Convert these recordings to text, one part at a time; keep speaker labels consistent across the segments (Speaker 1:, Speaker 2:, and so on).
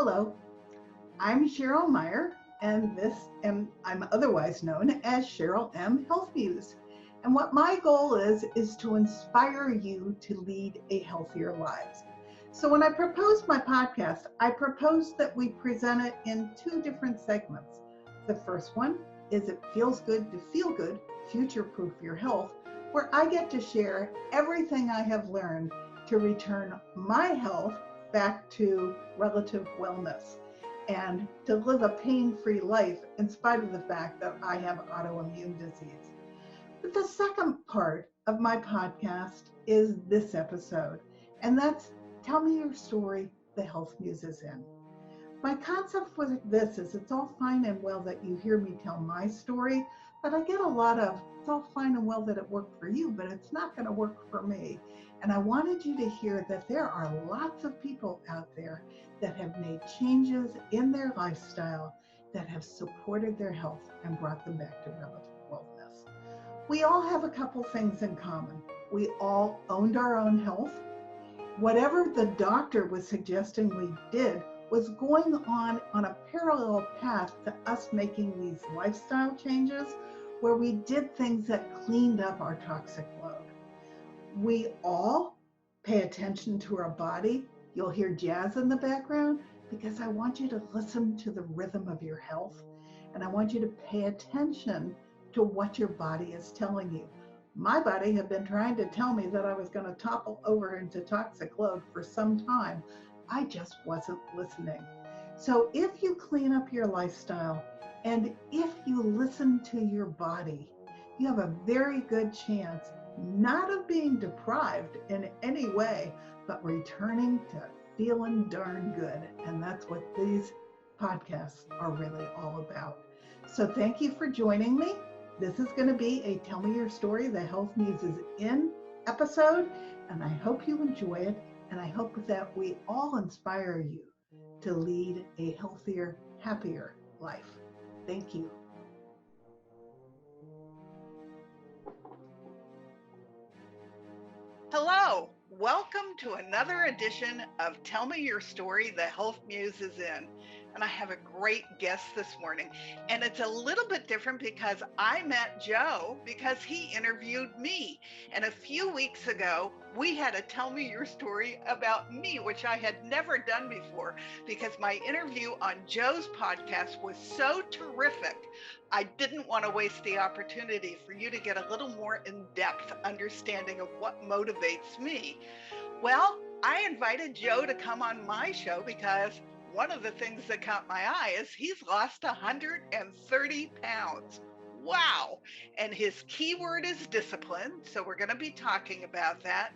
Speaker 1: Hello, I'm Cheryl Meyer, and I'm otherwise known as Cheryl M. Health Muse. And what my goal is to inspire you to lead a healthier life. So when I proposed my podcast, I proposed that we present it in two different segments. The first one is It Feels Good to Feel Good, Future Proof Your Health, where I get to share everything I have learned to return my health back to relative wellness and to live a pain-free life in spite of the fact that I have autoimmune disease. But the second part of my podcast is this episode, and that's Tell Me Your Story, the Health Muse is in. My concept with this is it's all fine and well that you hear me tell my story, but I get a lot of, it's all fine and well that it worked for you, but it's not going to work for me. And I wanted you to hear that there are lots of people out there that have made changes in their lifestyle that have supported their health and brought them back to relative wellness. We all have a couple things in common. We all owned our own health. Whatever the doctor was suggesting we did was going on a parallel path to us making these lifestyle changes where we did things that cleaned up our toxic load. We all pay attention to our body. You'll hear jazz in the background because I want you to listen to the rhythm of your health, and I want you to pay attention to what your body is telling you. My body had been trying to tell me that I was going to topple over into toxic load for some time. I just wasn't listening. So if you clean up your lifestyle and if you listen to your body, you have a very good chance not of being deprived in any way, but returning to feeling darn good. And that's what these podcasts are really all about. So thank you for joining me. This is going to be a Tell Me Your Story, the Health Muse is in episode, and I hope you enjoy it, and I hope that we all inspire you to lead a healthier, happier life. Thank you.
Speaker 2: Hello, welcome to another edition of Tell Me Your Story, the Health Muse is in. And I have a great guest this morning. And it's a little bit different because I met Joe because he interviewed me. And a few weeks ago, we had a Tell Me Your Story about me, which I had never done before because my interview on Joe's podcast was so terrific. I didn't want to waste the opportunity for you to get a little more in-depth understanding of what motivates me. Well, I invited Joe to come on my show because one of the things that caught my eye is he's lost 130 pounds. Wow. And his keyword is discipline. So we're going to be talking about that.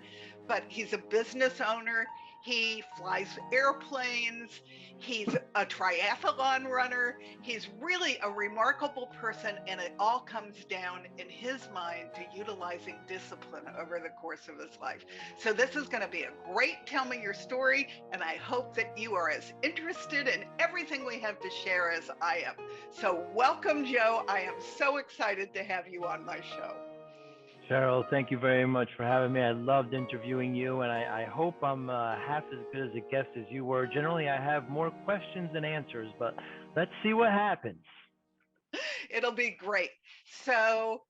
Speaker 2: But he's a business owner. He flies airplanes. He's a triathlon runner. He's really a remarkable person. And it all comes down in his mind to utilizing discipline over the course of his life. So this is going to be a great Tell Me Your Story. And I hope that you are as interested in everything we have to share as I am. So welcome, Joe. I am so excited to have you on my show.
Speaker 3: Cheryl, thank you very much for having me. I loved interviewing you, and I hope I'm half as good as a guest as you were. Generally, I have more questions than answers, but let's see what happens.
Speaker 2: It'll be great. So,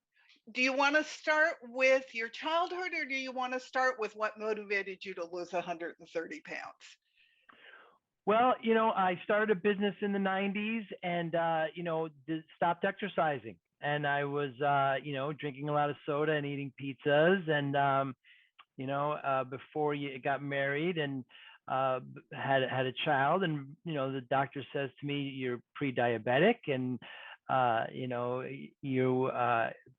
Speaker 2: do you want to start with your childhood, or do you want to start with what motivated you to lose 130 pounds?
Speaker 3: Well, I started a business in the 90s and, stopped exercising. And I was, drinking a lot of soda and eating pizzas. And, before you got married and had a child, and the doctor says to me, you're pre-diabetic, and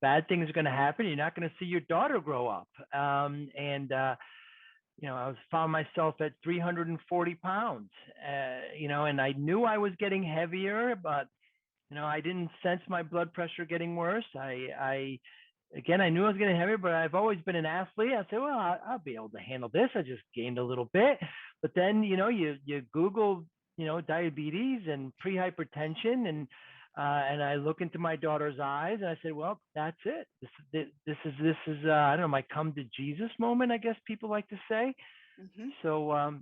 Speaker 3: bad things are going to happen. You're not going to see your daughter grow up. I found myself at 340 pounds, and I knew I was getting heavier, but I didn't sense my blood pressure getting worse. I knew I was getting heavier, but I've always been an athlete. I said, well, I'll be able to handle this. I just gained a little bit. But then, you Google, diabetes and prehypertension, and I look into my daughter's eyes and I said, well, that's it. This is I don't know, my come to Jesus moment, I guess people like to say. Mm-hmm. So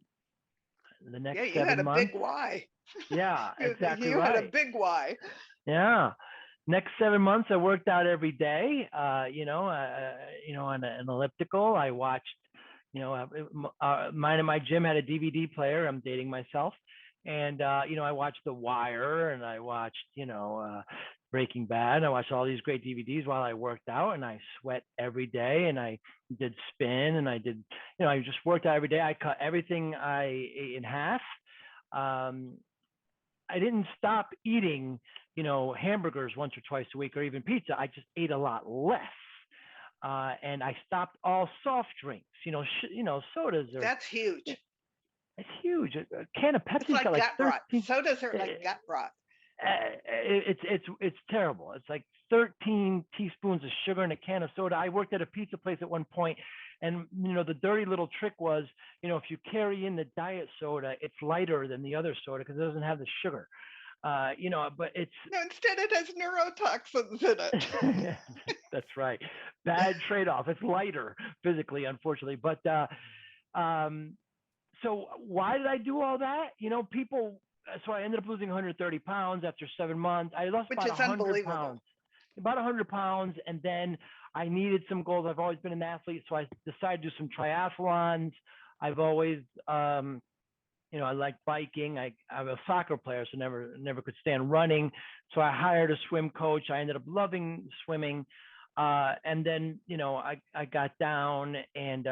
Speaker 3: the next
Speaker 2: Yeah, you had
Speaker 3: 7
Speaker 2: a big
Speaker 3: months.
Speaker 2: why.
Speaker 3: Yeah, exactly
Speaker 2: You had a
Speaker 3: right.
Speaker 2: big why.
Speaker 3: Yeah. Next 7 months, I worked out every day. On an elliptical. I watched, mine and my gym had a DVD player. I'm dating myself, and I watched The Wire, and I watched, Breaking Bad. I watched all these great DVDs while I worked out, and I sweat every day, and I did spin, and I did, I just worked out every day. I cut everything I ate in half. Um, I didn't stop eating, hamburgers once or twice a week or even pizza. I just ate a lot less. And I stopped all soft drinks. Sodas are,
Speaker 2: That's huge.
Speaker 3: it's huge. A can of
Speaker 2: It's
Speaker 3: Pepsi's got
Speaker 2: like
Speaker 3: like
Speaker 2: gut rot.
Speaker 3: 13.
Speaker 2: Sodas are
Speaker 3: uh,
Speaker 2: like gut rot.
Speaker 3: it's terrible. It's like 13 teaspoons of sugar in a can of soda. I worked at a pizza place at one point, and the dirty little trick was, if you carry in the diet soda, it's lighter than the other soda because it doesn't have the sugar. But it's
Speaker 2: No, instead it has neurotoxins in it.
Speaker 3: that's right. Bad trade-off. It's lighter physically, unfortunately. But um, so why did I do all that? People. So I ended up losing 130 pounds after 7 months. I lost
Speaker 2: Which
Speaker 3: about
Speaker 2: is
Speaker 3: 100
Speaker 2: unbelievable.
Speaker 3: pounds, and then I needed some goals. I've always been an athlete, so I decided to do some triathlons. I've always, I like biking. I'm a soccer player, so never could stand running. So I hired a swim coach. I ended up loving swimming, and then I got down, and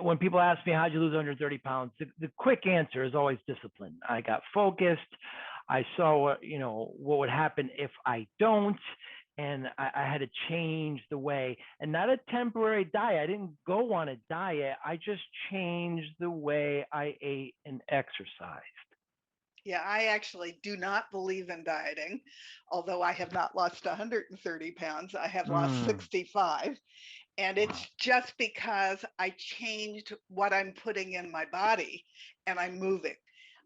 Speaker 3: when people ask me how'd you lose 130 pounds, the quick answer is always discipline. I got focused. I saw what would happen if I don't, and I had to change the way, and not a temporary diet. I didn't go on a diet. I just changed the way I ate and exercised.
Speaker 2: Yeah, I actually do not believe in dieting, although I have not lost 130 pounds. I have lost
Speaker 3: Mm.
Speaker 2: 65. And
Speaker 3: Wow.
Speaker 2: it's just because I changed what I'm putting in my body and I'm moving.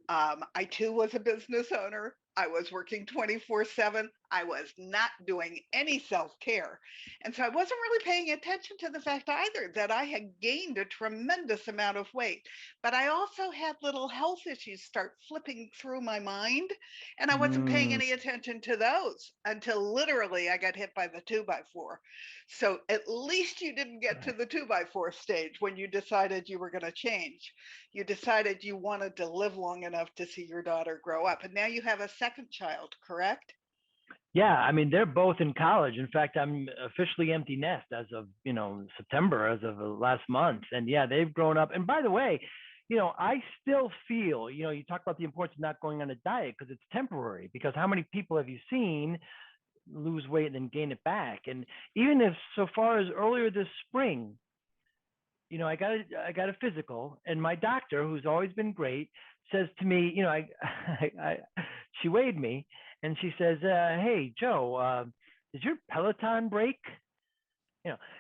Speaker 2: I too was a business owner. I was working 24/7. I was not doing any self care. And so I wasn't really paying attention to the fact either that I had gained a tremendous amount of weight. But I also had little health issues start flipping through my mind. And I wasn't paying
Speaker 3: Mm.
Speaker 2: any attention to those until literally I got hit by the 2x4. So at least you didn't get to
Speaker 3: Right.
Speaker 2: the 2x4 stage when you decided you were going to change. You decided you wanted to live long enough to see your daughter grow up. And now you have a second child, correct?
Speaker 3: Yeah, I mean they're both in college. In fact, I'm officially empty nest as of September, as of last month, and yeah, they've grown up. And by the way, I still feel you talk about the importance of not going on a diet because it's temporary. Because how many people have you seen lose weight and then gain it back? And even if so far as earlier this spring, I got a physical, and my doctor, who's always been great, says to me, she weighed me, and she says, "Hey, Joe, did your Peloton break?"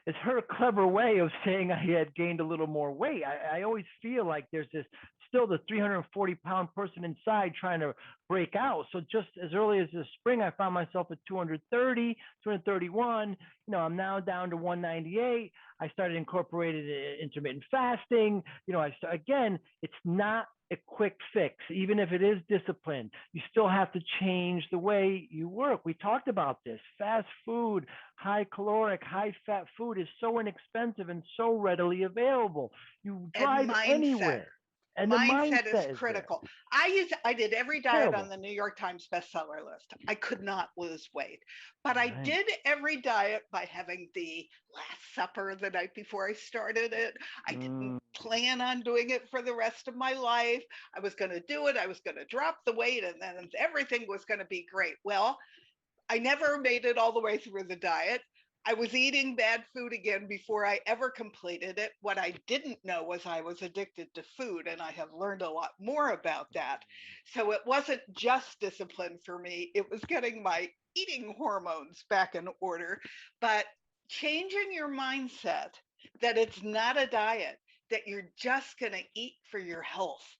Speaker 3: It's her clever way of saying I had gained a little more weight. I always feel like there's this still the 340-pound person inside trying to break out. So just as early as this spring, I found myself at 230, 231. I'm now down to 198. I started incorporating intermittent fasting. Again, it's not a quick fix. Even if it is discipline, you still have to change the way you work. We talked about this. Fast food, high caloric, high fat food is so inexpensive and so readily available. You
Speaker 2: And
Speaker 3: drive
Speaker 2: mindset.
Speaker 3: anywhere, and the
Speaker 2: Mindset is
Speaker 3: mindset is there.
Speaker 2: critical. I did every diet on
Speaker 3: Terrible.
Speaker 2: the New York Times bestseller list. I could not lose weight, but I
Speaker 3: Right.
Speaker 2: did every diet by having the Last Supper the night before I started it. I didn't
Speaker 3: Mm,
Speaker 2: plan on doing it for the rest of my life. I was going to do it. I was going to drop the weight, and then everything was going to be great. Well, I never made it all the way through the diet. I was eating bad food again before I ever completed it. What I didn't know was I was addicted to food, and I have learned a lot more about that. So it wasn't just discipline for me, it was getting my eating hormones back in order. But changing your mindset that it's not a diet, that you're just going to eat for your health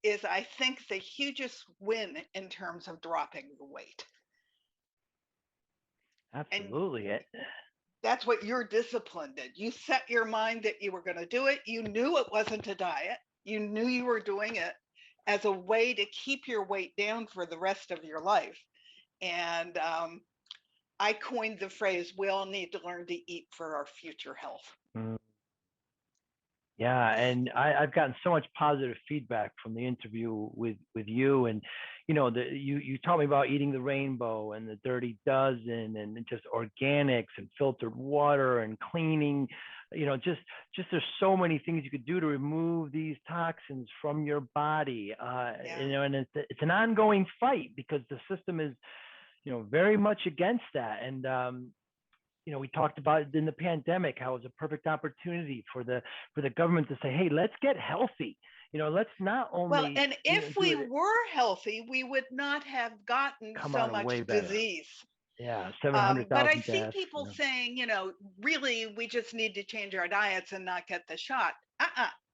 Speaker 2: is, I think, the hugest win in terms of dropping the weight. And
Speaker 3: absolutely.
Speaker 2: that's what your discipline did. You set your mind that you were going to do it. You knew it wasn't a diet. You knew you were doing it as a way to keep your weight down for the rest of your life. And I coined the phrase, we all need to learn to eat for our future health.
Speaker 3: Mm. Yeah, and I've gotten so much positive feedback from the interview with you, and you taught me about eating the rainbow and the dirty dozen and just organics and filtered water and cleaning. Just there's so many things you could do to remove these toxins from your body. And it's an ongoing fight because the system is very much against that. And we talked about it in the pandemic, how it was a perfect opportunity for the government to say, hey, let's get healthy. Let's not only.
Speaker 2: Well, and if we were healthy, we would not have gotten so much disease.
Speaker 3: Yeah, 700,000
Speaker 2: But I
Speaker 3: deaths,
Speaker 2: see people saying, really, we just need to change our diets and not get the shot.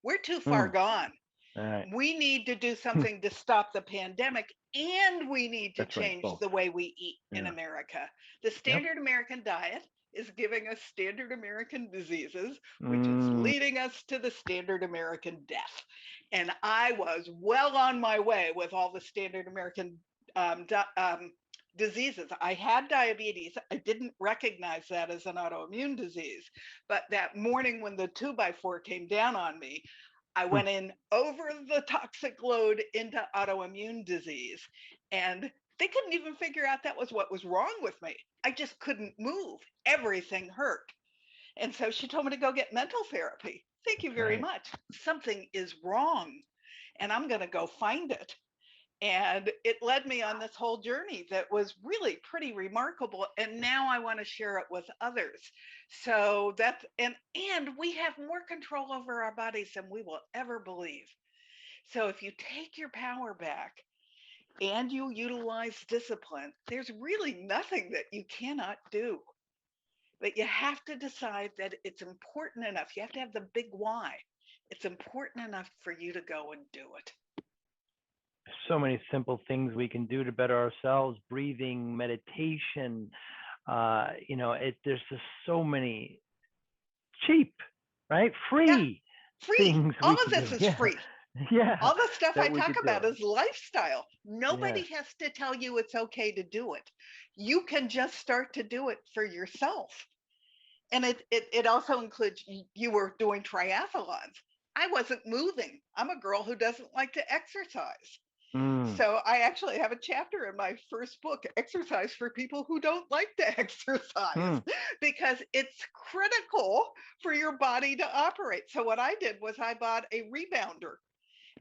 Speaker 2: We're too far gone.
Speaker 3: Right.
Speaker 2: We need to do something to stop the pandemic, and we need to change the way we eat in America. The standard American diet is giving us standard American diseases, which is leading us to the standard American death. And I was well on my way with all the standard American diseases. I had diabetes. I didn't recognize that as an autoimmune disease. But that morning when the 2x4 came down on me, I went in over the toxic load into autoimmune disease, and they couldn't even figure out that was what was wrong with me. I just couldn't move. Everything hurt. And so she told me to go get mental therapy. Thank you very much. Something is wrong, and I'm going to go find it. And it led me on this whole journey that was really pretty remarkable. And now I want to share it with others. So that's, and we have more control over our bodies than we will ever believe. So if you take your power back and you utilize discipline, there's really nothing that you cannot do. But you have to decide that it's important enough. You have to have the big why. It's important enough for you to go and do it.
Speaker 3: So many simple things we can do to better ourselves: breathing, meditation. There's just so many cheap, right? Free things.
Speaker 2: All of this is free.
Speaker 3: Yeah.
Speaker 2: All the stuff I talk about is lifestyle. Nobody has to tell you it's okay to do it. You can just start to do it for yourself. And it also includes, you were doing triathlons. I wasn't moving. I'm a girl who doesn't like to exercise. So I actually have a chapter in my first book, Exercise for People Who Don't Like to Exercise, because it's critical for your body to operate. So what I did was I bought a rebounder,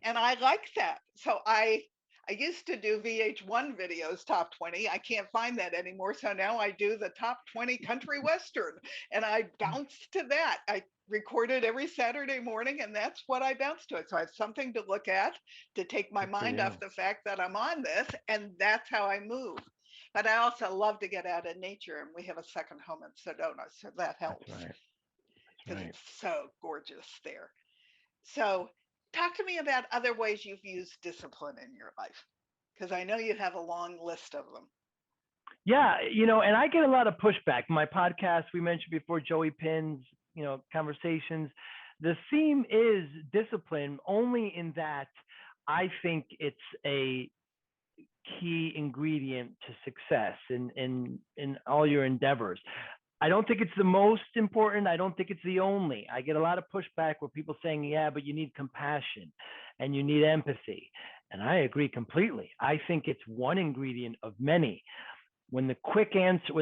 Speaker 2: and I like that. So I used to do VH1 videos, top 20. I can't find that anymore. So now I do the top 20 country Western, and I bounce to that. I record it every Saturday morning, and that's what I bounce to it. So I have something to look at to take my mind off the fact that I'm on this, and that's how I move. But I also love to get out in nature, and we have a second home in Sedona, so that helps. Because it's so gorgeous there. So talk to me about other ways you've used discipline in your life, because I know you have a long list of them.
Speaker 3: Yeah, and I get a lot of pushback. My podcast, we mentioned before, Joey Pinz, conversations. The theme is discipline, only in that I think it's a key ingredient to success in all your endeavors. I don't think it's the most important. I don't think it's the only. I get a lot of pushback where people saying, yeah, but you need compassion and you need empathy. And I agree completely. I think it's one ingredient of many. When the quick answer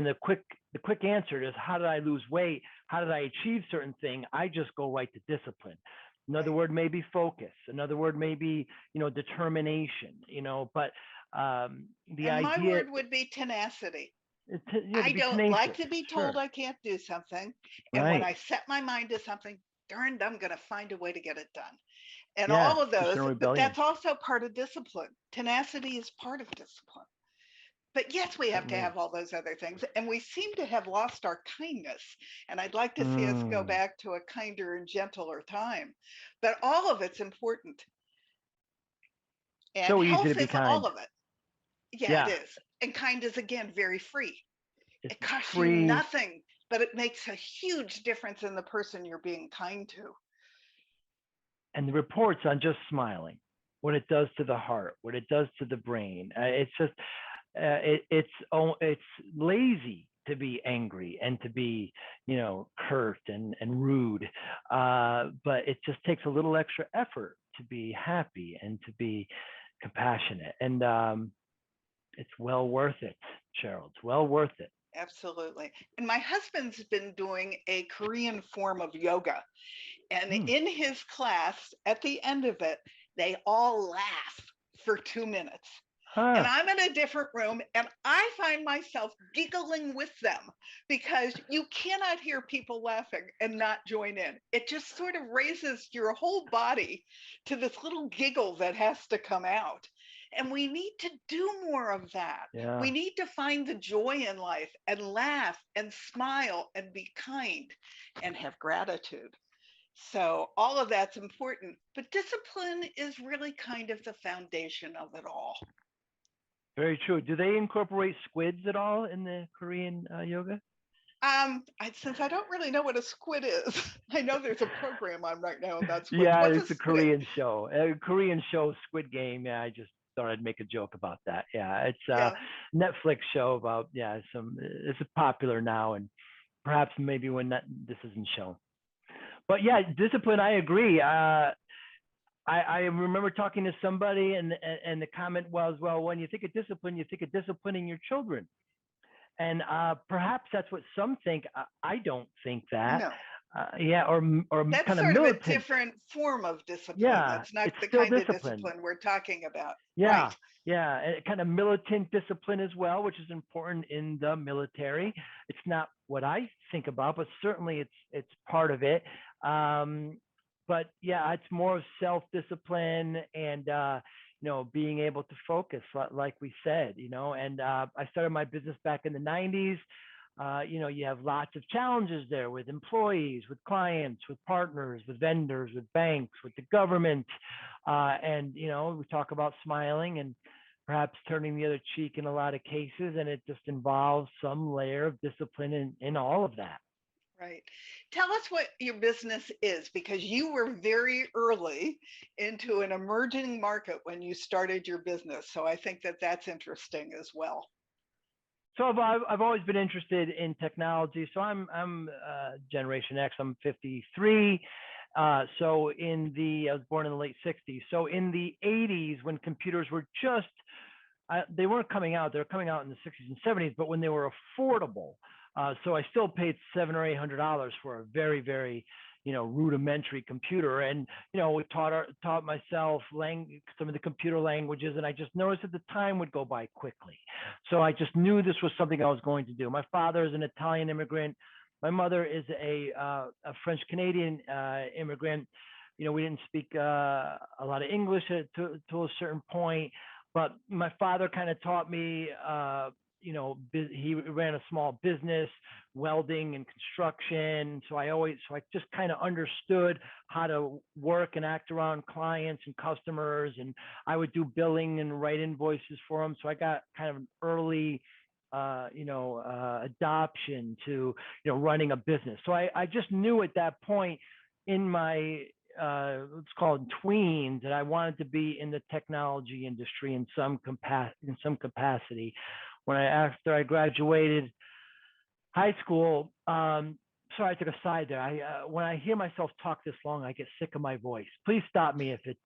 Speaker 3: is, how did I lose weight? How did I achieve certain thing? I just go right to discipline. Another word may be focus. Another word may be, determination, but the idea.
Speaker 2: My word would be tenacity. I don't like to be told I can't do something. And when I set my mind to something, darned, I'm going to find a way to get it done. And all of those, but that's also part of discipline. Tenacity is part of discipline. But yes, we have to have all those other things. And we seem to have lost our kindness. And I'd like to see us go back to a kinder and gentler time. But all of it's important. And
Speaker 3: so
Speaker 2: health
Speaker 3: easy to be
Speaker 2: is
Speaker 3: kind.
Speaker 2: all of it. Yeah, it is. And kind is, again, very free. It costs you nothing, but it makes a huge difference in the person you're being kind to.
Speaker 3: and the reports on just smiling, what it does to the heart, what it does to the brain. It's just it's lazy to be angry and to be, curt and rude, but it just takes a little extra effort to be happy and to be compassionate, and it's well worth it, Cheryl. It's well worth it.
Speaker 2: Absolutely. And my husband's been doing a Korean form of yoga. And
Speaker 3: Hmm.
Speaker 2: in his class, at the end of it, they all laugh for 2 minutes. And I'm in a different room and I find myself giggling with them because you cannot hear people laughing and not join in. It just sort of raises your whole body to this little giggle that has to come out. And we need to do more of that.
Speaker 3: Yeah.
Speaker 2: We need to find the joy in life and laugh and smile and be kind and have gratitude. So all of that's important, but discipline is really kind of the foundation of it all.
Speaker 3: Very true. Do they incorporate squids at all in the Korean yoga?
Speaker 2: Since I don't really know what a squid is, I know there's a program on right now about squids.
Speaker 3: Yeah,
Speaker 2: What's
Speaker 3: it's a
Speaker 2: squid?
Speaker 3: Korean show. A Korean show, Squid Game. Yeah, I just thought I'd make a joke about that. Yeah, it's a Netflix show about It's popular now, and perhaps maybe when this isn't shown. But yeah, discipline. I agree. I remember talking to somebody, and the comment was, well, when you think of discipline, you think of disciplining your children. And perhaps that's what some think. I don't think that.
Speaker 2: No.
Speaker 3: Or
Speaker 2: that's
Speaker 3: kind of
Speaker 2: sort
Speaker 3: militant.
Speaker 2: of a different form of discipline.
Speaker 3: Yeah,
Speaker 2: that's not the
Speaker 3: still
Speaker 2: kind of discipline we're talking about.
Speaker 3: Yeah,
Speaker 2: right.
Speaker 3: Yeah, and kind of militant discipline as well, which is important in the military. It's not what I think about, but certainly it's part of it. But yeah, it's more of self-discipline and being able to focus, like we said, and I started my business back in the 90s. You have lots of challenges there with employees, with clients, with partners, with vendors, with banks, with the government. And we talk about smiling and perhaps turning the other cheek in a lot of cases. And it just involves some layer of discipline in all of that.
Speaker 2: Right. Tell us what your business is, because you were very early into an emerging market when you started your business. So I think that that's interesting as well.
Speaker 3: So I've always been interested in technology. So I'm Generation X. I'm 53. So I was born in the late 60s. So in the 80s, when computers were they weren't coming out. They were coming out in the 60s and 70s, but when they were affordable. So I still paid $700 or $800 for a very, very, rudimentary computer. And, we taught myself some of the computer languages, and I just noticed that the time would go by quickly. So I just knew this was something I was going to do. My father is an Italian immigrant. My mother is a French-Canadian immigrant. We didn't speak a lot of English to a certain point, but my father kind of taught me, he ran a small business, welding and construction. So I just kind of understood how to work and act around clients and customers. And I would do billing and write invoices for them. So I got kind of an early, adoption to, running a business. So I just knew at that point in my, let's call it tweens, that I wanted to be in the technology industry in some capacity. After I graduated high school, sorry, I took a side there. When I hear myself talk this long, I get sick of my voice. Please stop me if it.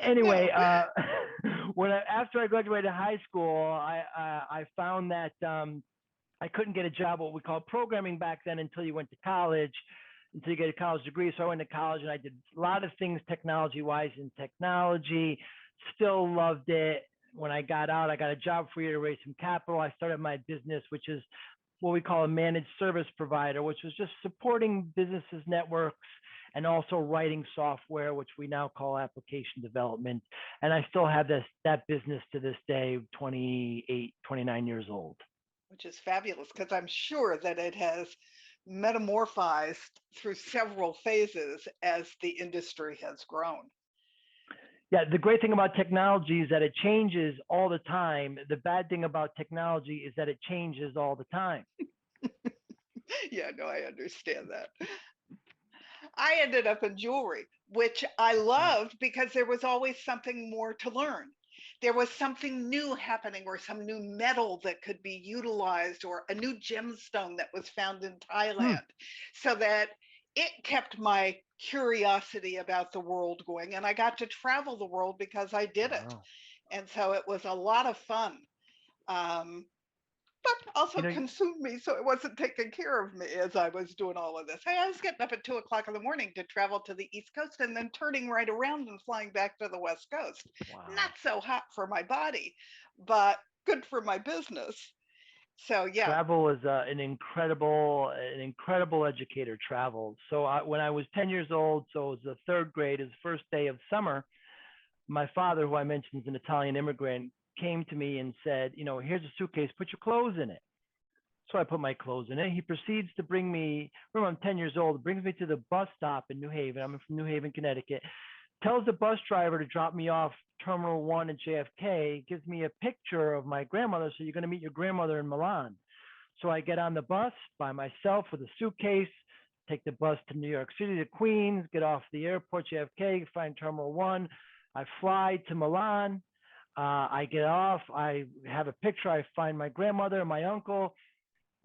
Speaker 3: Anyway, after I graduated high school, I found that I couldn't get a job, what we call programming back then, until you went to college, until you get a college degree. So I went to college and I did a lot of things technology-wise in technology. Still loved it. When I got out, I got a job for you to raise some capital. I started my business, which is what we call a managed service provider, which was just supporting businesses, networks, and also writing software, which we now call application development. And I still have that business to this day, 28, 29 years old.
Speaker 2: Which is fabulous, because I'm sure that it has metamorphosed through several phases as the industry has grown.
Speaker 3: Yeah, the great thing about technology is that it changes all the time. The bad thing about technology is that it changes all the time.
Speaker 2: Yeah, no, I understand that. I ended up in jewelry, which I loved because there was always something more to learn. There was something new happening, or some new metal that could be utilized, or a new gemstone that was found in
Speaker 3: Hmm.
Speaker 2: Thailand. So that it kept my curiosity about the world going. And I got to travel the world because I did it.
Speaker 3: Wow.
Speaker 2: And so it was a lot of fun. Um, but also
Speaker 3: You know,
Speaker 2: consumed me, so it wasn't taking care of me as I was doing all of this. Hey, I was getting up at 2 o'clock in the morning to travel to the East Coast and then turning right around and flying back to the West Coast. Not
Speaker 3: wow.
Speaker 2: so hot for my body, but good for my business. So yeah.
Speaker 3: Travel is an incredible educator. Travel. So when I was 10 years old, so it was the third grade, his first day of summer. My father, who I mentioned is an Italian immigrant, came to me and said, here's a suitcase, put your clothes in it. So I put my clothes in it. He proceeds to bring me, remember I'm 10 years old, brings me to the bus stop in New Haven. I'm from New Haven, Connecticut. Tells the bus driver to drop me off Terminal 1 at JFK, gives me a picture of my grandmother. So you're going to meet your grandmother in Milan. So I get on the bus by myself with a suitcase, take the bus to New York City, to Queens, get off the airport, JFK, find Terminal 1. I fly to Milan. I get off. I have a picture. I find my grandmother and my uncle,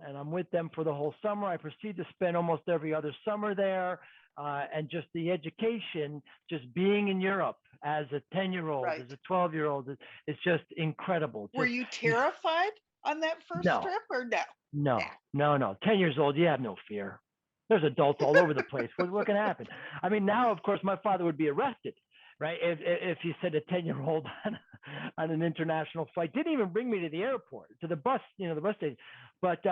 Speaker 3: and I'm with them for the whole summer. I proceed to spend almost every other summer there. And just the education, just being in Europe as a 10-year-old,
Speaker 2: Right.
Speaker 3: as a 12-year-old, it's just incredible.
Speaker 2: Were
Speaker 3: Just
Speaker 2: you
Speaker 3: you,
Speaker 2: terrified on that first
Speaker 3: no,
Speaker 2: trip, or no?
Speaker 3: no,
Speaker 2: Yeah.
Speaker 3: no. 10 years old, you have no fear. There's adults all over the place. What can happen? I mean, now, of course, my father would be arrested, right? If he said a 10-year-old on an international flight, didn't even bring me to the airport, to the bus, the bus station. But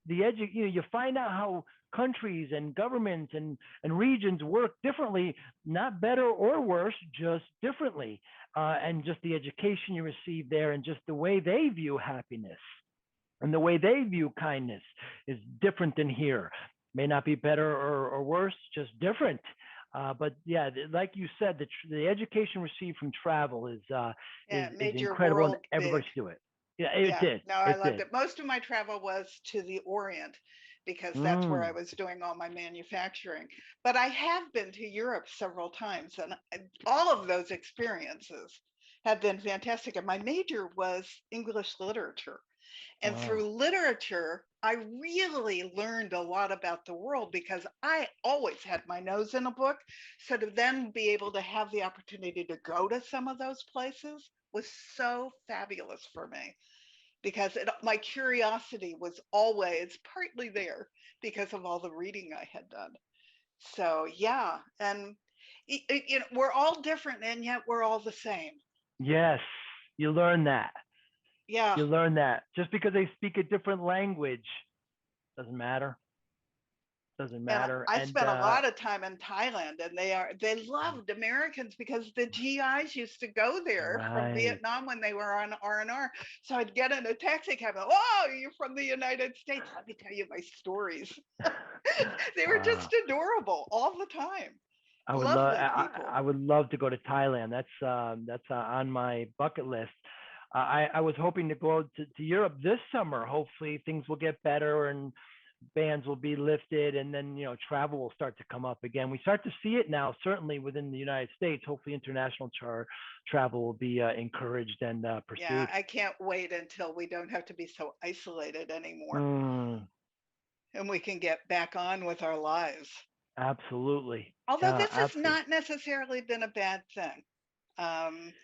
Speaker 3: you find out how countries and governments and regions work differently, not better or worse, just differently. And just the education you receive there, and just the way they view happiness and the way they view kindness is different than here. May not be better or worse, just different. But yeah, like you said, the education received from travel
Speaker 2: Yeah, it
Speaker 3: is
Speaker 2: made your
Speaker 3: incredible, and
Speaker 2: world
Speaker 3: everybody
Speaker 2: big.
Speaker 3: should do it. Yeah, it
Speaker 2: Yeah,
Speaker 3: did.
Speaker 2: no, I
Speaker 3: It
Speaker 2: loved
Speaker 3: did.
Speaker 2: it. Most of my travel was to the Orient because that's where I
Speaker 3: Mm.
Speaker 2: was doing all my manufacturing. But I have been to Europe several times, and all of those experiences have been fantastic. And my major was English literature. And
Speaker 3: Wow.
Speaker 2: through literature, I really learned a lot about the world because I always had my nose in a book. So to then be able to have the opportunity to go to some of those places was so fabulous for me, because my curiosity was always partly there because of all the reading I had done. So yeah, and we're all different and yet we're all the same.
Speaker 3: Yes, you learn that.
Speaker 2: Yeah.
Speaker 3: You learn that. Just because they speak a different language doesn't matter. Doesn't
Speaker 2: And
Speaker 3: matter.
Speaker 2: I
Speaker 3: And
Speaker 2: spent a lot of time in Thailand, and they loved Americans because the GIs used to go there from
Speaker 3: right.
Speaker 2: Vietnam when they were on R&R. So I'd get in a taxi cab and, oh, you're from the United States. Let me tell you my stories. They were
Speaker 3: Wow.
Speaker 2: just adorable all the time.
Speaker 3: I would love.
Speaker 2: Lovely people.
Speaker 3: I would love to go to Thailand. That's on my bucket list. I was hoping to go to Europe this summer. Hopefully things will get better and bans will be lifted, and then travel will start to come up again. We start to see it now, certainly within the United States. Hopefully international travel will be encouraged and
Speaker 2: Yeah,
Speaker 3: pursued.
Speaker 2: I can't wait until we don't have to be so isolated anymore
Speaker 3: Mm,
Speaker 2: and we can get back on with our lives.
Speaker 3: absolutely.
Speaker 2: Although
Speaker 3: Yeah,
Speaker 2: this has
Speaker 3: absolutely.
Speaker 2: not necessarily been a bad thing. Um,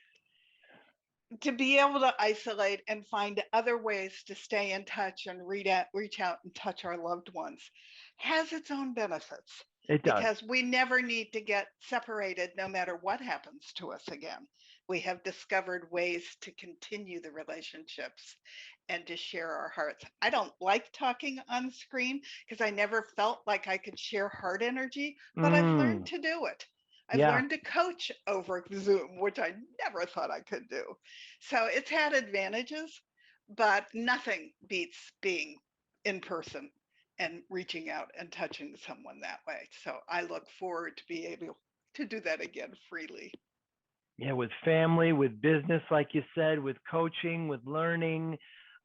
Speaker 2: to be able to isolate and find other ways to stay in touch and reach out and touch our loved ones has its own benefits,
Speaker 3: It does.
Speaker 2: because we never need to get separated no matter what happens to us again. We have discovered ways to continue the relationships and to share our hearts. I don't like talking on screen because I never felt like I could share heart energy, but I've learned
Speaker 3: Mm,
Speaker 2: to do it. I've
Speaker 3: yeah.
Speaker 2: learned to coach over Zoom, which I never thought I could do. So it's had advantages, but nothing beats being in person and reaching out and touching someone that way. So I look forward to be able to do that again freely.
Speaker 3: Yeah, with family, with business, like you said, with coaching, with learning.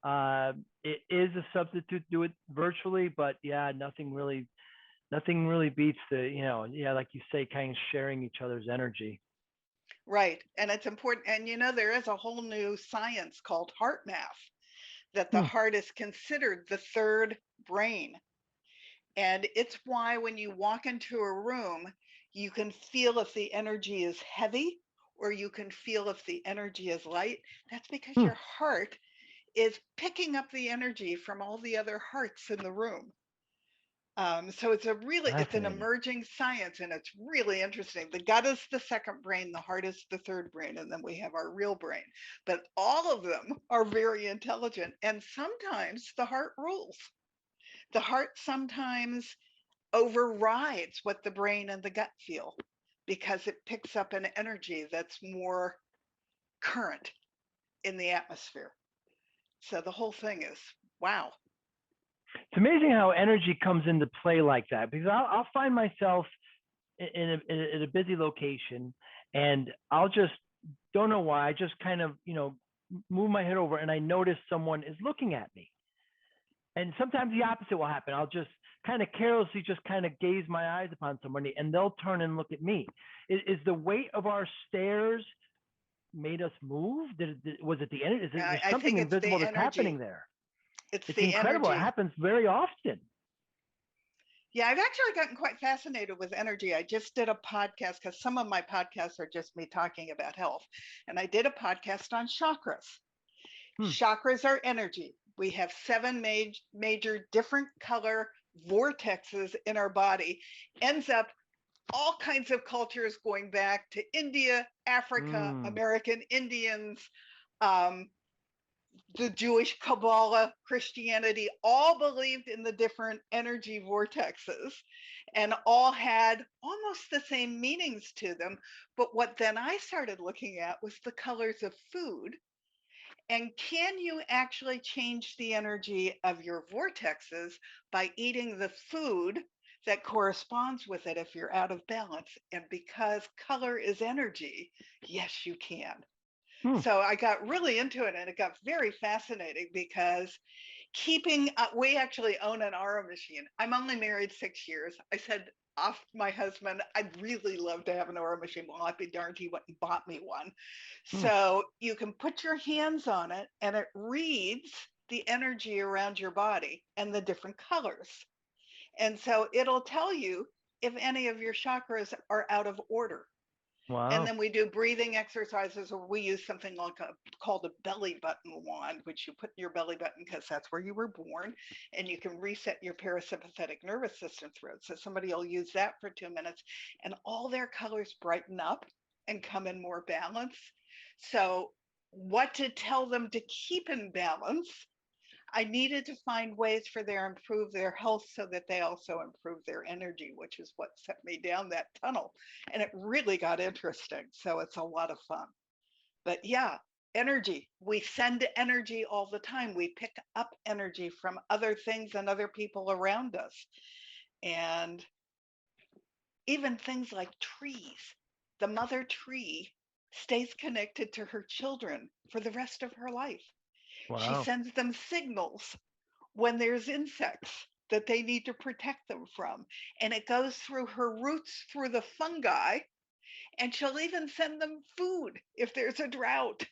Speaker 3: It is a substitute to do it virtually, but yeah, nothing really Nothing really beats the, yeah, like you say, kind of sharing each other's energy.
Speaker 2: Right. And it's important. And there is a whole new science called heart math, that the
Speaker 3: Hmm.
Speaker 2: heart is considered the third brain. And it's why when you walk into a room, you can feel if the energy is heavy or you can feel if the energy is light. That's because
Speaker 3: Hmm.
Speaker 2: your heart is picking up the energy from all the other hearts in the room. So it's an
Speaker 3: Fascinating.
Speaker 2: emerging science, and it's really interesting. The gut is the second brain, the heart is the third brain, and then we have our real brain. But all of them are very intelligent, and sometimes the heart rules. The heart sometimes overrides what the brain and the gut feel because it picks up an energy that's more current in the atmosphere. So the whole thing is wow.
Speaker 3: It's amazing how energy comes into play like that, because I'll find myself in a busy location, and I'll just, don't know why, I just kind of, move my head over and I notice someone is looking at me. And sometimes the opposite will happen. I'll just kind of carelessly just kind of gaze my eyes upon somebody and they'll turn and look at me. Is the weight of our stares made us move? Was it the energy? There's
Speaker 2: I
Speaker 3: something
Speaker 2: think it's the
Speaker 3: invisible that's happening
Speaker 2: energy.
Speaker 3: there.
Speaker 2: It's
Speaker 3: It's
Speaker 2: the
Speaker 3: incredible. It
Speaker 2: energy.
Speaker 3: happens very often.
Speaker 2: Yeah, I've actually gotten quite fascinated with energy. I just did a podcast because some of my podcasts are just me talking about health. And I did a podcast on chakras.
Speaker 3: Hmm.
Speaker 2: Chakras are energy. We have seven major different color vortexes in our body. Ends up all kinds of cultures going back to India, Africa,
Speaker 3: Mm.
Speaker 2: American Indians, um, the Jewish Kabbalah, Christianity, all believed in the different energy vortexes and all had almost the same meanings to them. But what then I started looking at was the colors of food. And can you actually change the energy of your vortexes by eating the food that corresponds with it if you're out of balance? And because color is energy, yes, you can.
Speaker 3: Hmm.
Speaker 2: So I got really into it and it got very fascinating because we actually own an aura machine. I'm only married 6 years. I said off my husband, I'd really love to have an aura machine. Well, I'd be darned he went and bought me one.
Speaker 3: Hmm.
Speaker 2: So you can put your hands on it and it reads the energy around your body and the different colors. And so it'll tell you if any of your chakras are out of order. And
Speaker 3: Wow.
Speaker 2: then we do breathing exercises, or we use something like called a belly button wand, which you put in your belly button because that's where you were born, and you can reset your parasympathetic nervous system through it. So somebody will use that for 2 minutes, and all their colors brighten up and come in more balance. So, what to tell them to keep in balance? I needed to find ways for their improve their health so that they also improve their energy, which is what set me down that tunnel. And it really got interesting. So it's a lot of fun. But yeah, energy. We send energy all the time. We pick up energy from other things and other people around us. And even things like trees. The mother tree stays connected to her children for the rest of her life. She
Speaker 3: Wow.
Speaker 2: sends them signals when there's insects that they need to protect them from. And it goes through her roots through the fungi, and she'll even send them food if there's a drought,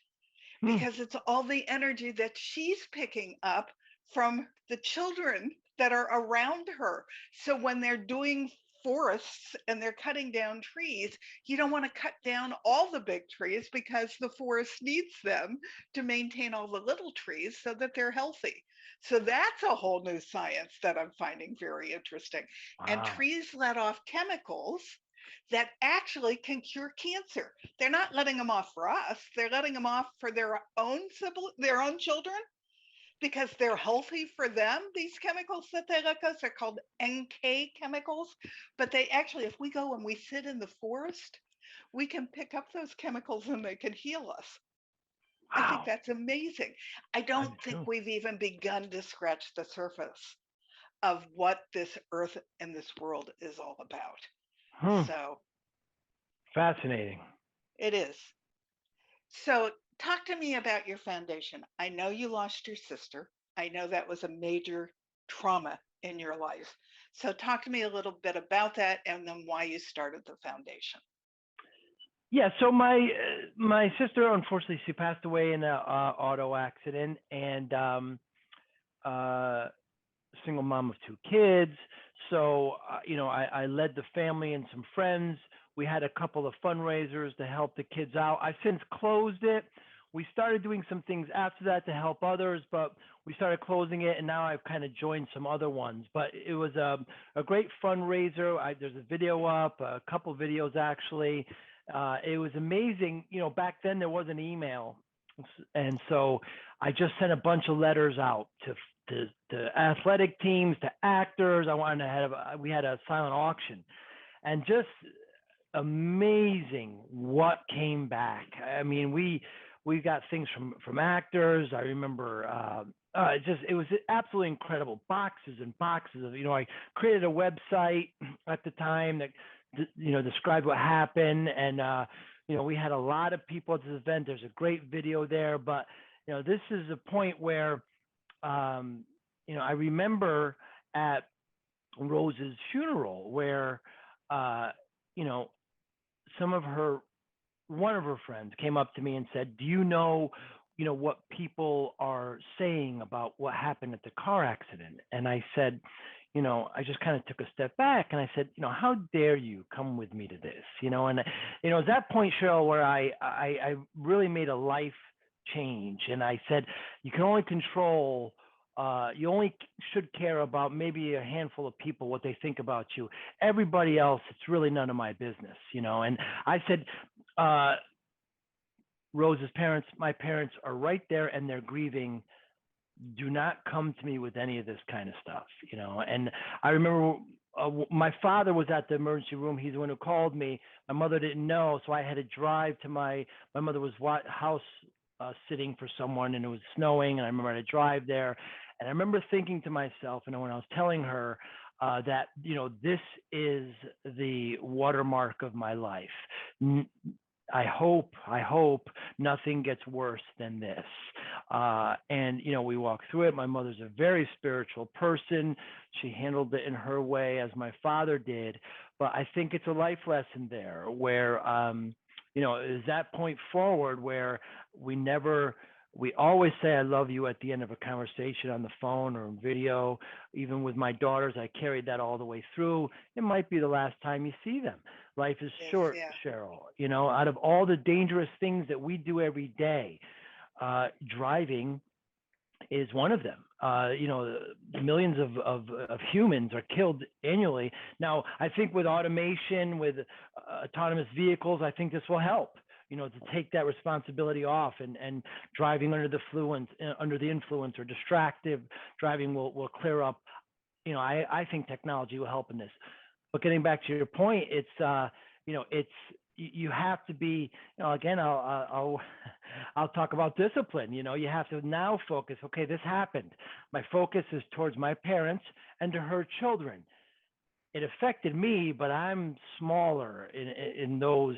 Speaker 3: Hmm.
Speaker 2: because it's all the energy that she's picking up from the children that are around her. So when they're doing forests and they're cutting down trees, you don't want to cut down all the big trees because the forest needs them to maintain all the little trees so that they're healthy. So that's a whole new science that I'm finding very interesting. And
Speaker 3: Wow.
Speaker 2: trees let off chemicals that actually can cure cancer. They're not letting them off for us. They're letting them off for their own children, because they're healthy for them. These chemicals that they let us are called NK chemicals, but they actually, if we go and we sit in the forest, we can pick up those chemicals and they can heal us. I think
Speaker 3: Wow.
Speaker 2: that's amazing. I
Speaker 3: I
Speaker 2: don't
Speaker 3: do
Speaker 2: think
Speaker 3: too.
Speaker 2: we've even begun to scratch the surface of what this earth and this world is all about.
Speaker 3: Hmm.
Speaker 2: So
Speaker 3: Fascinating.
Speaker 2: it is. So, talk to me about your foundation. I know you lost your sister. I know that was a major trauma in your life. So talk to me a little bit about that and then why you started the foundation.
Speaker 3: Yeah, so my sister, unfortunately, she passed away in a auto accident, and uh, single mom of two kids. So I led the family and some friends. We had a couple of fundraisers to help the kids out. I've since closed it. We started doing some things after that to help others, but we started closing it, and now I've kind of joined some other ones. But it was a great fundraiser. There's a video up, a couple of videos actually. It was amazing. Back then there wasn't email, and so I just sent a bunch of letters out to athletic teams, to actors. I wanted to have we had a silent auction, and just amazing what came back. I mean, we got things from actors. I remember it was absolutely incredible. Boxes and boxes of, I created a website at the time that described what happened, and we had a lot of people at this event. There's a great video there, but this is a point where I remember at Rose's funeral where one of her friends came up to me and said, "Do you know what people are saying about what happened at the car accident?" And I said, I just kind of took a step back and I said, how dare you come with me to this? And at that point, Cheryl, where I really made a life change, and I said, you can only control you only should care about maybe a handful of people, what they think about you. Everybody else, it's really none of my business, And I said, Rose's parents, my parents are right there and they're grieving. Do not come to me with any of this kind of stuff, And I remember my father was at the emergency room. He's the one who called me. My mother didn't know, so I had to drive to my mother was house sitting for someone, and it was snowing, and I remember I had to drive there. And I remember thinking to myself, when I was telling her that, this is the watermark of my life. I hope nothing gets worse than this. And, we walked through it. My mother's a very spiritual person. She handled it in her way, as my father did. But I think it's a life lesson there where, is that point forward where we always say I love you at the end of a conversation on the phone or video. Even with my daughters, I carried that all the way through. It might be the last time you see them. Life is short, yeah. Cheryl. Out of all the dangerous things that we do every day, driving is one of them. Millions of humans are killed annually. Now, I think with automation, with autonomous vehicles, I think this will help. To take that responsibility off, and driving under the influence or distracted driving will clear up. I think technology will help in this. But getting back to your point, it's you have to be. Again, I'll talk about discipline. You have to now focus. Okay, this happened. My focus is towards my parents and to her children. It affected me, but I'm smaller in those,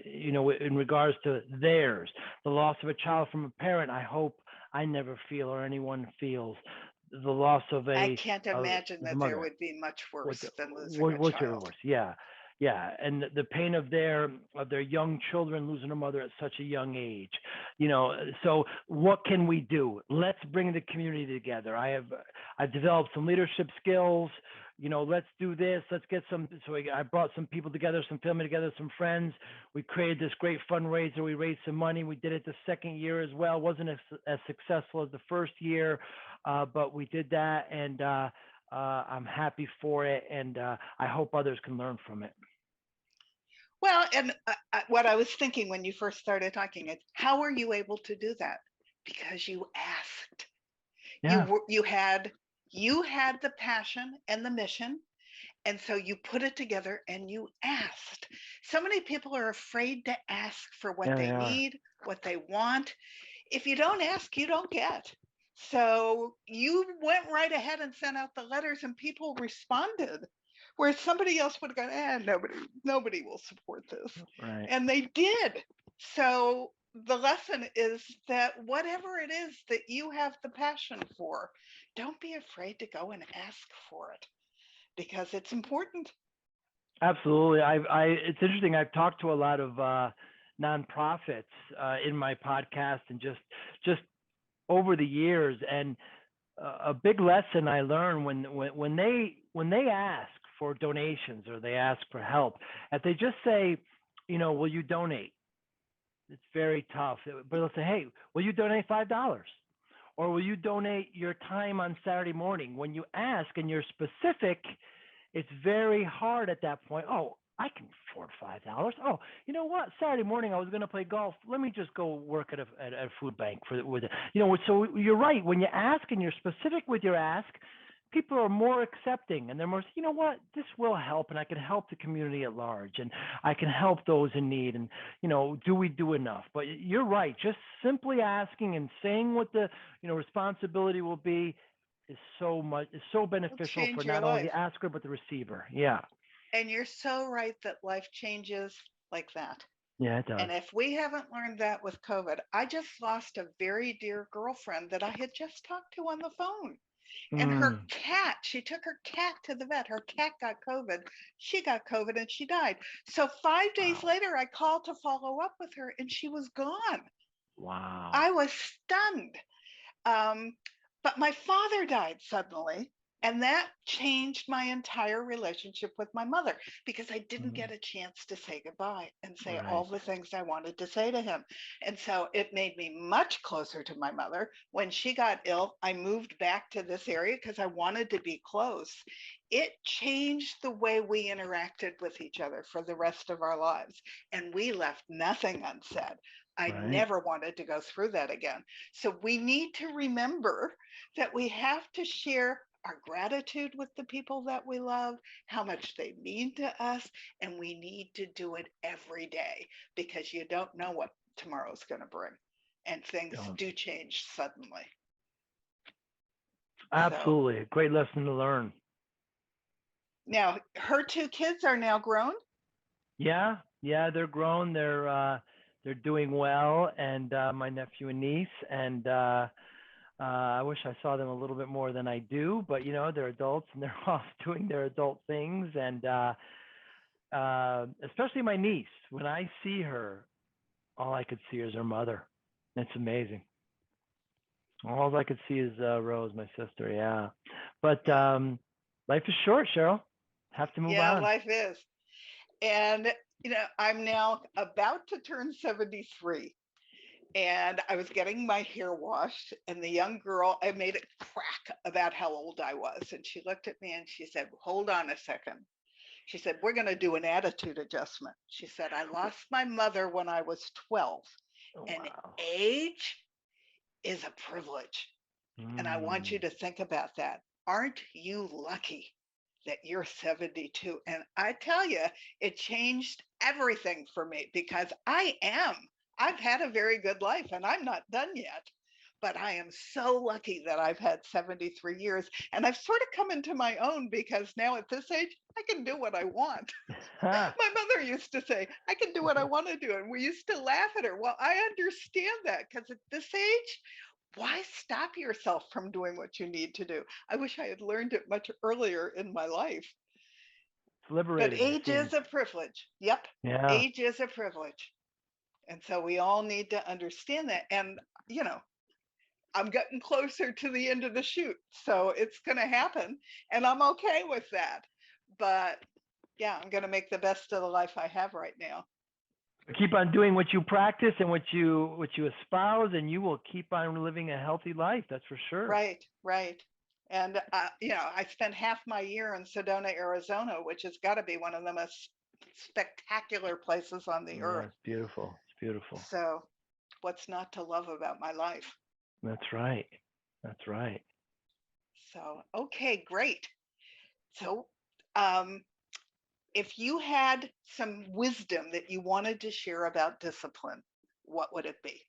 Speaker 3: in regards to theirs. The loss of a child from a parent, I hope I never feel or anyone feels. The loss of
Speaker 2: I can't imagine that there would be much worse than losing a child.
Speaker 3: Worse? Yeah, and the pain of their young children losing a mother at such a young age. So what can we do? Let's bring the community together. I've developed some leadership skills. Let's do this. Let's get some. So I brought some people together, some family together, some friends. We created this great fundraiser. We raised some money. We did it the second year as well. Wasn't as successful as the first year, but we did that, and I'm happy for it, and I hope others can learn from it.
Speaker 2: Well, and what I was thinking when you first started talking is, how were you able to do that? Because you asked. Yeah. You had the passion and the mission, and so you put it together and you asked. So many people are afraid to ask for what they need, what they want. If you don't ask, you don't get. So you went right ahead and sent out the letters, and people responded. Where somebody else would have gone, nobody will support this.
Speaker 3: Right.
Speaker 2: And they did. So the lesson is that whatever it is that you have the passion for, don't be afraid to go and ask for it because it's important.
Speaker 3: Absolutely. It's interesting. I've talked to a lot of nonprofits in my podcast and just over the years, and a big lesson I learned when they ask for donations or they ask for help, if they just say, will you donate? It's very tough. But they'll say, hey, will you donate $5? Or will you donate your time on Saturday morning? When you ask and you're specific, it's very hard at that point. Oh, I can afford $5. Oh, you know what? Saturday morning I was going to play golf. Let me just go work at a food bank with it. So you're right. When you ask and you're specific with your ask, people are more accepting and they're more, what, this will help and I can help the community at large and I can help those in need. And, do we do enough? But you're right. Just simply asking and saying what the, responsibility will be is so
Speaker 2: It'll
Speaker 3: beneficial for
Speaker 2: change your
Speaker 3: not only
Speaker 2: life.
Speaker 3: the asker, but the receiver. Yeah.
Speaker 2: And you're so right that life changes like that.
Speaker 3: Yeah, it does.
Speaker 2: And if we haven't learned that with COVID, I just lost a very dear girlfriend that I had just talked to on the phone. And her cat, she took her cat to the vet. Her cat got COVID. She got COVID and she died. So 5 days
Speaker 3: Wow.
Speaker 2: later, I called to follow up with her and she was gone.
Speaker 3: Wow.
Speaker 2: I was stunned. Um, but my father died suddenly. And that changed my entire relationship with my mother because I didn't get a chance to say goodbye and say all
Speaker 3: Right.
Speaker 2: the things I wanted to say to him. And so it made me much closer to my mother. When she got ill, I moved back to this area because I wanted to be close. It changed the way we interacted with each other for the rest of our lives. And we left nothing unsaid. I
Speaker 3: Right.
Speaker 2: never wanted to go through that again. So we need to remember that we have to share our gratitude with the people that we love, how much they mean to us, and we need to do it every day because you don't know what tomorrow's going to bring. And things do change suddenly.
Speaker 3: Absolutely. A great lesson to learn.
Speaker 2: Now, her two kids are now grown.
Speaker 3: Yeah, they're grown. They're doing well, and my nephew and niece, and I wish I saw them a little bit more than I do, but they're adults and they're off doing their adult things, and especially my niece. When I see her, all I could see is her mother. It's amazing. All I could see is Rose, my sister. Yeah, but life is short, Cheryl. Have to move on.
Speaker 2: Life is. And, I'm now about to turn 73. And I was getting my hair washed, and the young girl, I made it crack about how old I was. And she looked at me and she said, hold on a second. She said, we're going to do an attitude adjustment. She said, I lost my mother when I was 12, and
Speaker 3: Wow.
Speaker 2: age is a privilege. And I want you to think about that. Aren't you lucky that you're 72? And I tell you, it changed everything for me because I've had a very good life and I'm not done yet. But I am so lucky that I've had 73 years and I've sort of come into my own because now at this age, I can do what I want. My mother used to say, I can do what I want to do. And we used to laugh at her. Well, I understand that because at this age, why stop yourself from doing what you need to do? I wish I had learned it much earlier in my life.
Speaker 3: It's liberating.
Speaker 2: But age is a privilege. Yep.
Speaker 3: Yeah.
Speaker 2: Age is a privilege. And so we all need to understand that. And, I'm getting closer to the end of the shoot. So it's going to happen. And I'm okay with that. But yeah, I'm going to make the best of the life I have right now.
Speaker 3: Keep on doing what you practice and what you espouse, and you will keep on living a healthy life. That's for sure.
Speaker 2: Right. And I spent half my year in Sedona, Arizona, which has got to be one of the most spectacular places on the earth.
Speaker 3: It's beautiful. It's beautiful.
Speaker 2: So, what's not to love about my life?
Speaker 3: That's right. That's right.
Speaker 2: So, okay, great. So, if you had some wisdom that you wanted to share about discipline, what would it be?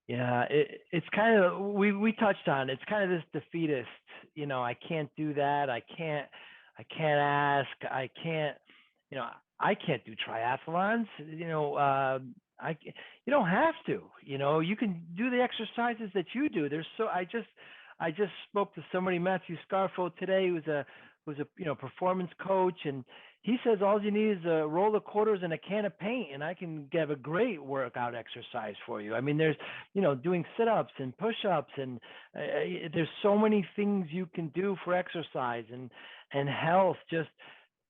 Speaker 3: Yeah, it's kind of, we touched on it. It's kind of this defeatist, I can't do that. I can't ask. I can't, I can't do triathlons. You don't have to. You can do the exercises that you do. I just spoke to somebody, Matthew Scarfo, today, who's a performance coach, and he says all you need is a roll of quarters and a can of paint, and I can give a great workout exercise for you. I mean, there's doing sit-ups and push-ups, and there's so many things you can do for exercise and health. Just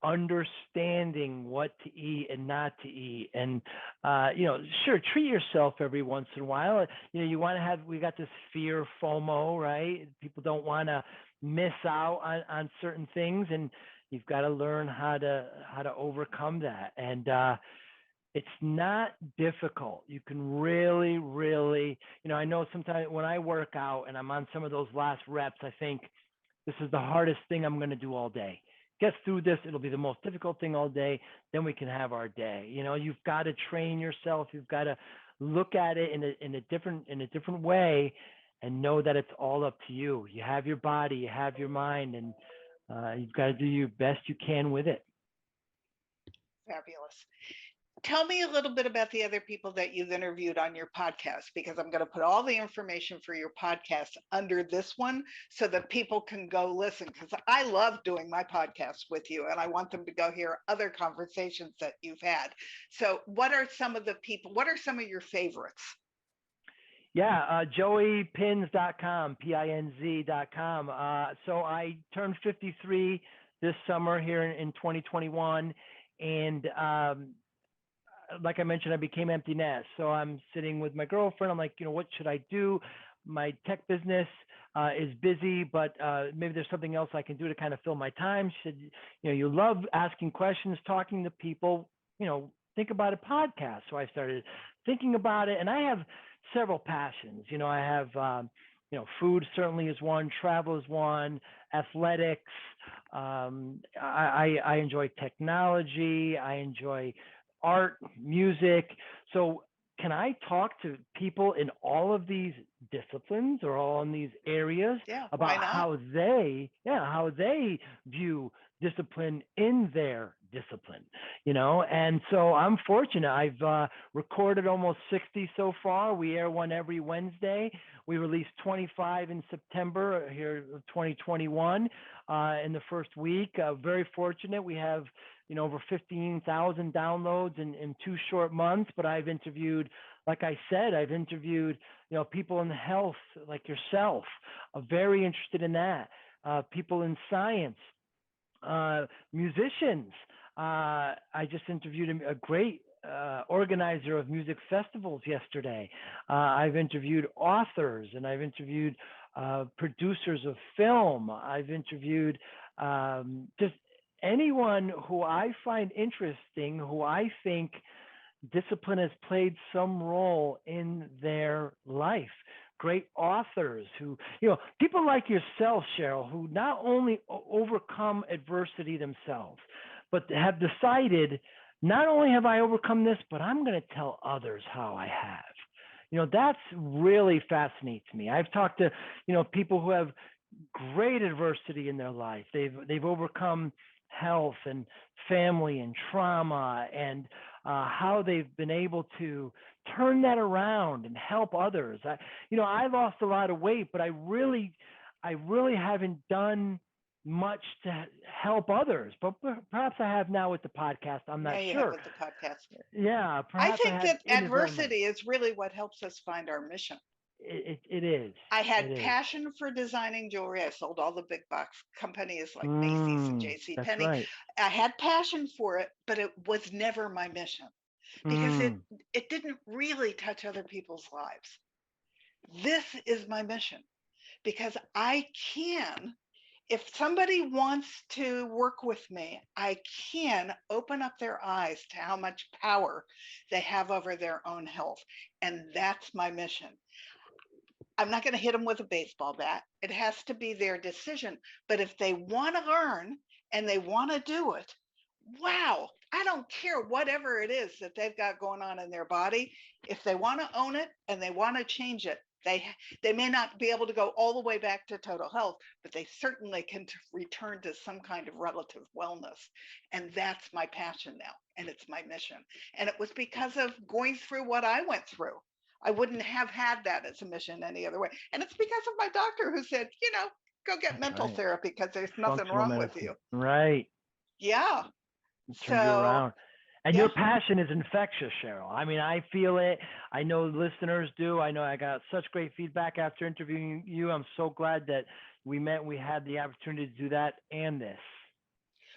Speaker 3: understanding what to eat and not to eat, and sure, treat yourself every once in a while. You want to have, we got this fear, FOMO, right? People don't want to miss out on certain things, and you've got to learn how to overcome that. And it's not difficult. You can really, really, I know sometimes when I work out and I'm on some of those last reps, I think this is the hardest thing I'm going to do all day. Get through this. It'll be the most difficult thing all day. Then we can have our day. You've got to train yourself. You've got to look at it in a different way, and know that it's all up to you. You have your body, you have your mind, and you've got to do your best you can with it.
Speaker 2: Fabulous. Tell me a little bit about the other people that you've interviewed on your podcast, because I'm going to put all the information for your podcast under this one so that people can go listen, because I love doing my podcast with you and I want them to go hear other conversations that you've had. So what are some of your favorites?
Speaker 3: Yeah, joeypinz.com, Pinz.com. So I turned 53 this summer here in 2021, and like I mentioned, I became empty nest. So I'm sitting with my girlfriend. I'm like, what should I do? My tech business is busy, but maybe there's something else I can do to kind of fill my time. She said, you love asking questions, talking to people, think about a podcast. So I started thinking about it, and I have several passions. I have, food certainly is one, travel is one, athletics. I enjoy technology. I enjoy art, music. So can I talk to people in all of these disciplines or all in these areas about how they view discipline in their discipline, and so I'm fortunate. I've recorded almost 60 so far. We air one every Wednesday. We released 25 in September here, 2021, in the first week. Very fortunate. We have over 15,000 downloads in 2 short months. But I've interviewed, like I said, people in health like yourself, very interested in that. People in science, musicians. I just interviewed a great organizer of music festivals yesterday. I've interviewed authors, and I've interviewed producers of film. I've interviewed just anyone who I find interesting, who I think discipline has played some role in their life. Great authors who, people like yourself, Cheryl, who not only overcome adversity themselves, but have decided, not only have I overcome this, but I'm going to tell others how I have. That's really fascinates me. I've talked to, people who have great adversity in their life. They've overcome health and family and trauma, and how they've been able to turn that around and help others. I lost a lot of weight, but I really haven't done much to help others, but perhaps I have now with the podcast. I'm not sure.
Speaker 2: With the podcast.
Speaker 3: Yeah,
Speaker 2: I think that adversity is really what helps us find our mission.
Speaker 3: It is.
Speaker 2: I had passion for designing jewelry. I sold all the big box companies like Macy's and JCPenney.
Speaker 3: Right.
Speaker 2: I had passion for it, but it was never my mission, because it didn't really touch other people's lives. This is my mission, because I can, if somebody wants to work with me, I can open up their eyes to how much power they have over their own health. And that's my mission. I'm not going to hit them with a baseball bat. It has to be their decision. But if they want to learn and they want to do it, wow, I don't care whatever it is that they've got going on in their body. If they want to own it and they want to change it, they may not be able to go all the way back to total health, but they certainly can return to some kind of relative wellness. And that's my passion now. and it's my mission. And it was because of going through what I went through. I wouldn't have had that as a mission any other way. And it's because of my doctor who said, go get
Speaker 3: That's
Speaker 2: mental
Speaker 3: right.
Speaker 2: therapy because there's nothing
Speaker 3: Functional
Speaker 2: wrong with
Speaker 3: medicine.
Speaker 2: you.
Speaker 3: Right.
Speaker 2: Yeah.
Speaker 3: It turned you
Speaker 2: So,
Speaker 3: around. And
Speaker 2: yeah.
Speaker 3: your passion is infectious, Cheryl. I mean, I feel it. I know listeners do. I know I got such great feedback after interviewing you. I'm so glad that we met. We had the opportunity to do that and this.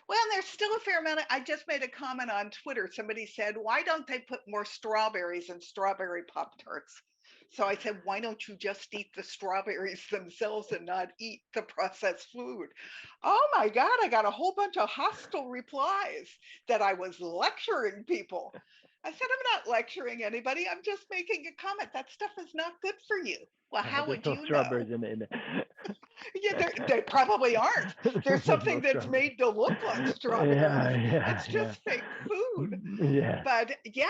Speaker 2: Well, there's still a fair amount I just made a comment on Twitter. Somebody said, why don't they put more strawberries in strawberry Pop-Tarts? So I said, why don't you just eat the strawberries themselves and not eat the processed food? Oh my God, I got a whole bunch of hostile replies that I was lecturing people. I said, I'm not lecturing anybody. I'm just making a comment. That stuff is not good for you. Well, how
Speaker 3: There's
Speaker 2: would
Speaker 3: no
Speaker 2: you know?
Speaker 3: strawberries in it.
Speaker 2: Yeah, they probably aren't. There's something
Speaker 3: No
Speaker 2: that's made to look like strawberries.
Speaker 3: Yeah,
Speaker 2: It's just fake food.
Speaker 3: Yeah.
Speaker 2: But yeah,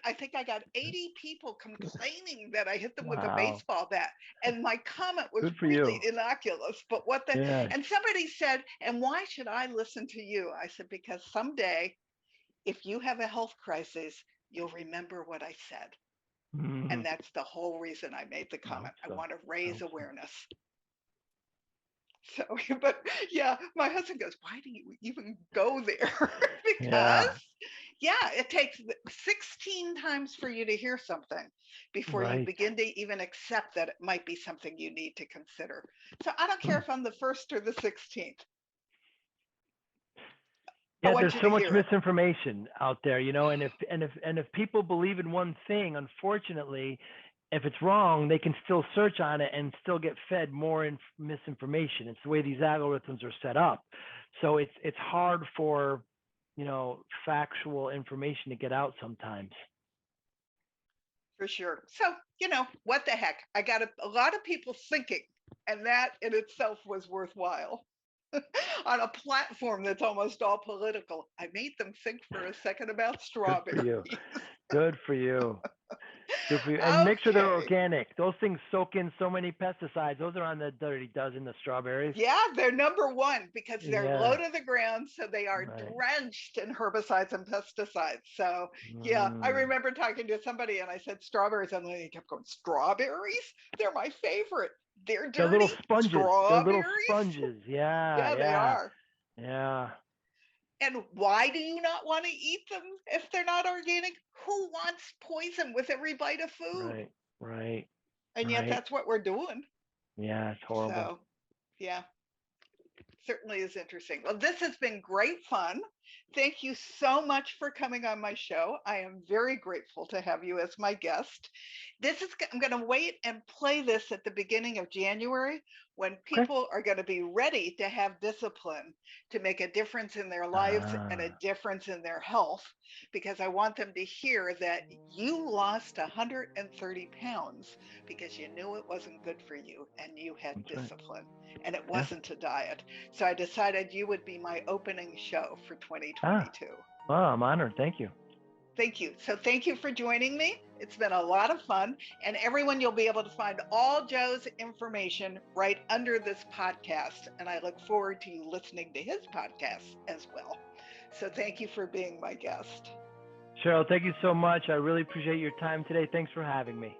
Speaker 2: I think I got 80 people complaining that I hit them with a
Speaker 3: Wow.
Speaker 2: baseball bat. And my comment was
Speaker 3: Good for
Speaker 2: really
Speaker 3: you.
Speaker 2: innocuous. But and somebody said, and why should I listen to you? I said, because someday, if you have a health crisis, you'll remember what I said.
Speaker 3: Mhm.
Speaker 2: And that's the whole reason I made the comment. I want to raise awareness. So, but yeah, my husband goes, why do you even go there? Because it takes 16 times for you to hear something before you begin to even accept that it might be something you need to consider. So I don't care if I'm the first or the 16th.
Speaker 3: Yeah, there's so much misinformation out there, and if people believe in one thing, unfortunately, if it's wrong, they can still search on it and still get fed more misinformation. It's the way these algorithms are set up. So it's hard for, factual information to get out sometimes.
Speaker 2: For sure. So, what the heck? I got a lot of people thinking, and that in itself was worthwhile. On a platform that's almost all political, I made them think for a second about strawberries.
Speaker 3: Good for you. Good for you. And make sure they're organic. Those things soak in so many pesticides. Those are on the dirty dozen, the strawberries.
Speaker 2: Yeah, they're number one because they're low to the ground. So they are drenched in herbicides and pesticides. So yeah, I remember talking to somebody and I said strawberries, and they kept going, strawberries? They're my favorite. They're dirty.
Speaker 3: They're little sponges.
Speaker 2: Strawberries?
Speaker 3: They're little sponges. Yeah,
Speaker 2: they are.
Speaker 3: Yeah.
Speaker 2: And why do you not want to eat them if they're not organic? Who wants poison with every bite of food?
Speaker 3: Right.
Speaker 2: And yet that's what we're doing.
Speaker 3: Yeah, it's horrible.
Speaker 2: So, yeah, certainly is interesting. Well, this has been great fun. Thank you so much for coming on my show. I am very grateful to have you as my guest. I'm going to wait and play this at the beginning of January when people are going to be ready to have discipline to make a difference in their lives and a difference in their health, because I want them to hear that you lost 130 pounds because you knew it wasn't good for you and you had discipline and it wasn't a diet. So I decided you would be my opening show for 2022.
Speaker 3: Well, I'm honored. Thank you.
Speaker 2: Thank you. So thank you for joining me. It's been a lot of fun. And everyone, you'll be able to find all Joe's information right under this podcast. And I look forward to you listening to his podcast as well. So thank you for being my guest.
Speaker 3: Cheryl, thank you so much. I really appreciate your time today. Thanks for having me.